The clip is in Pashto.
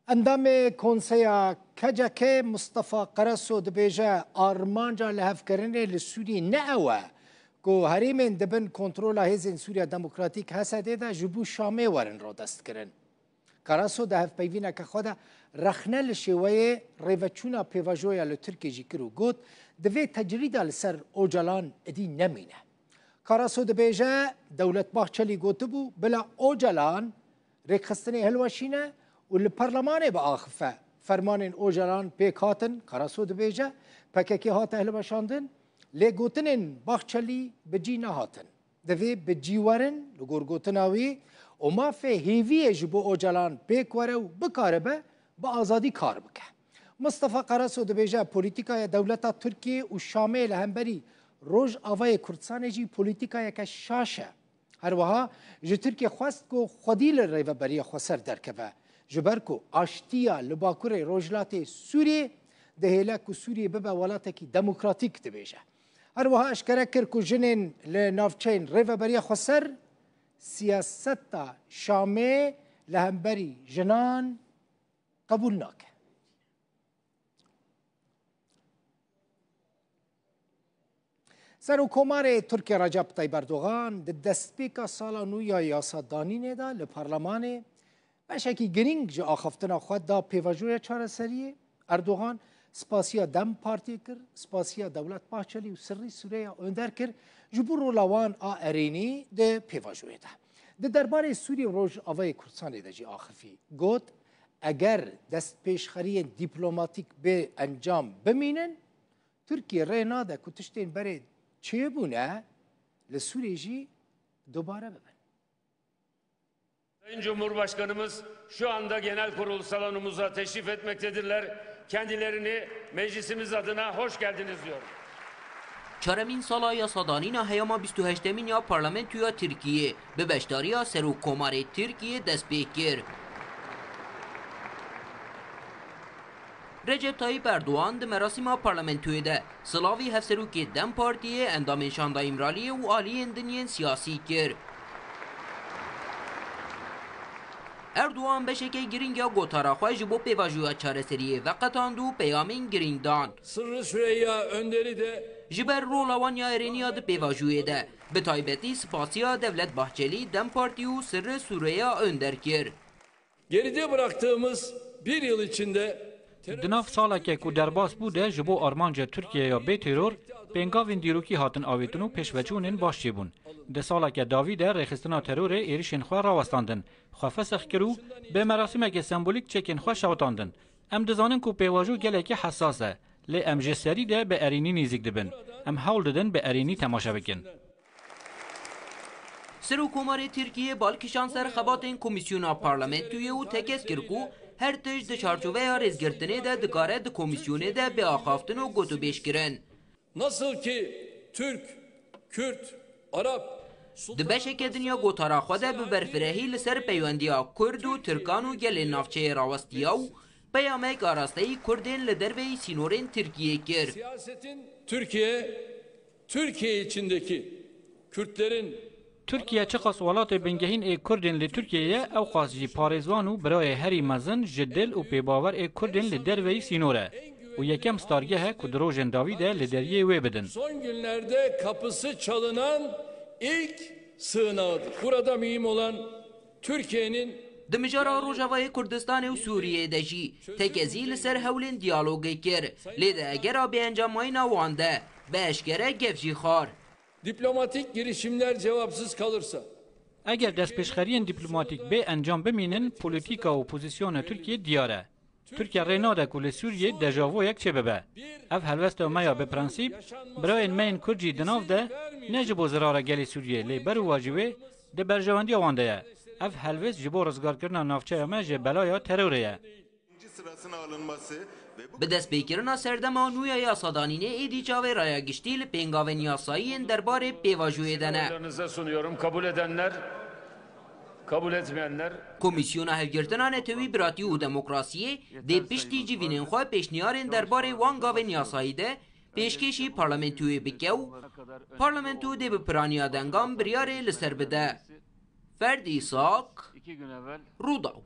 اندام کنسیا کجاکه مصطفى قرصو دبیجه آرمانجا لهفکرنه لسوری نعوه که هریمین دبن کنترولا هزین سوریا دموکراتیک هسته ده جبو شامه ورن را دست کرن. قرصو ده هف پیوینه که خود رخنه لشوه ریوچونا پیواجویا لترکی جی کرو گود دوی تجریده لسر اوجلان ادی نمینه. قرصو دبیجه دولت باخچلی گوته بو بلا اوجلان ریکخستنی هلوشینه و البرلمان بآخفه فرمان اوجلان پیک هاتن قرصو دبیجه پککی هات اهل باشاندن لگوتن باخچلی بجی نهاتن دوی بجی ورن لگورگوتناوی و ما فی هیوی جبو اوجلان پیک وره و بکاره به با آزادی کار بکه مصطفى قرصو دبیجه پولیتیکای دولتا ترکیه و شامل همبری روز آوای کردستان جی پولیتیکای که شاشه هر وها جی ترکیه خواست کو خودیل ریو بری خسر درکبه جبرکو آشتیا لباکور روجلات سوریه دهیلا کو سوریه ببا ولاتکی دموکراتیک دبیجه هر وها اشکره کر کو جنین لنافچین ریو بری خسر سیاست شامه لهمبری جنان قبول ناکه سروکومار ترکیه رجب طیب اردوغان د دستپیکا سالا نویا یاسادانی دا لپارلمان بشکی گرینگ جا آخفتنا خود دا پیواجوی چاره سریه اردوغان سپاسیا دم پارتی کر سپاسیا دولت باچلی و سری سوریه اندر کر جبور رولاوان ارینی ده پیواجوی دا ده درباره سوریه روش آوای کردستان دا جی آخفی گوت اگر دست پیشخری دیپلماتیک به انجام بمینن ترکیه رینا ده کتشتین بره چه بونه لسوریه جی دوباره ببن Sayın Cumhurbaşkanımız şu anda genel kurul salonumuza teşrif etmektedirler. Kendilerini meclisimiz adına hoş geldiniz diyorum. چهارمین سالا یاسادانینا هیاما 28مین یا پارلمنتویا ترکیه به بشداریا سروکومار ترکیه دست به کرد. رجب طایب اردوغان ده مراسم پارلمنتوی ده سلاوی هفسروکی دم پارتیه اندام شاندا امرالی و آلی اندنین سیاسی کرد. اردوغان به شکل گرینگ یا گوتارا خواهی جبو پیواجویا چاره سریه و قطاندو پیامین گرینگ دان. Sırrı Süreyya Önder'i de جبر رولوان یا ارینیا ده پیواجوی ده به تایبتی سپاسیا دولت باحچلی دم پارتی و سر سوریه önder کرد. geride bıraktığımız bir yıl içinde دناف سالا که کو درباس بوده جبو آرمانجا ترکیه یا بی ترور پنگاوین دیروکی هاتن آویتونو پیشوچونین باشچی بون. ده سالا که داویده رخستنا ترور ایریشن خواه راوستاندن. خواه فسخ کرو به مراسمه که سمبولیک چکن خواه شوتاندن. ام دزانن کو پیواجو گله که حساسه. لی ام جسری ده به ارینی نیزیک دبن. ام حول ددن به ارینی تماشا بکن. سروکومار ترکیه بالکشان سر خباتین کمیسیونا پارلمنتویه و تکس کرکو هر تج ده چارچوبه یا رزگرتنه ده دکاره ده کمیسیونه ده به آخافتن و گوتو بیش کرن. nasıl ki Türk, Kürt, Arap ده بشه که دنیا گوتارا خوده به برفرهی لسر پیوندیا کرد و ترکان و گل نافچه راوستیا و پیامک آراسته کردین لدربه سینورین ترکیه کر. siyasetin Türkiye içindeki Kürtlerin ترکیه چه خاص ولات بنگهین ای کردن لی ترکیه او خاص جی پارزوانو برای هری مزن جدل و پیباور ای کردن لی دروی سینوره و یکم ستارگه کدروژن داویده لی دریه وی بدن. son günlerde kapısı çalınan ilk sığınağıdır. Burada mühim olan Türkiye'nin دمجارا روجاوای کردستان و سوریه دجی تکزی لسر هولین دیالوگی کر لیده اگر به انجاماینا وانده به اشکره گفجی خار. diplomatik girişimler cevapsız kalırsa اگر دست پیشخرین دیپلماتیک به انجام بمینن پولیتیکا و پوزیسیون ترکیه دیاره. ترکیه ریناده کل سوریه دجاوو یک چه ببه. اف هلوست و میا به پرنسیب برای مین کرجی دناف ده نجبو زراره گلی سوریه لی برو واجبه ده برجواندی وانده. اف هلوست جبو رزگار کرنا نافچه ما جبلایا تروریه. به دست بیکرنا سردما نویا یاسادانینه ایدی چاوه رایا گشتیل پنگاوین یاسایین درباره پیواجوی دنه. Sunuyorum. Kabul edenler, kabul etmeyenler. کمیسیون هفگرتنا نتوی براتی و دموکراسیه ده پشتی جیوینین خواه پیشنیارین درباره وانگاوین یاسایی ده پیشکشی پارلمنتوی بکیو پارلمنتو ده به پرانیا دنگام بریاره لسر بده. فردی ساک روداو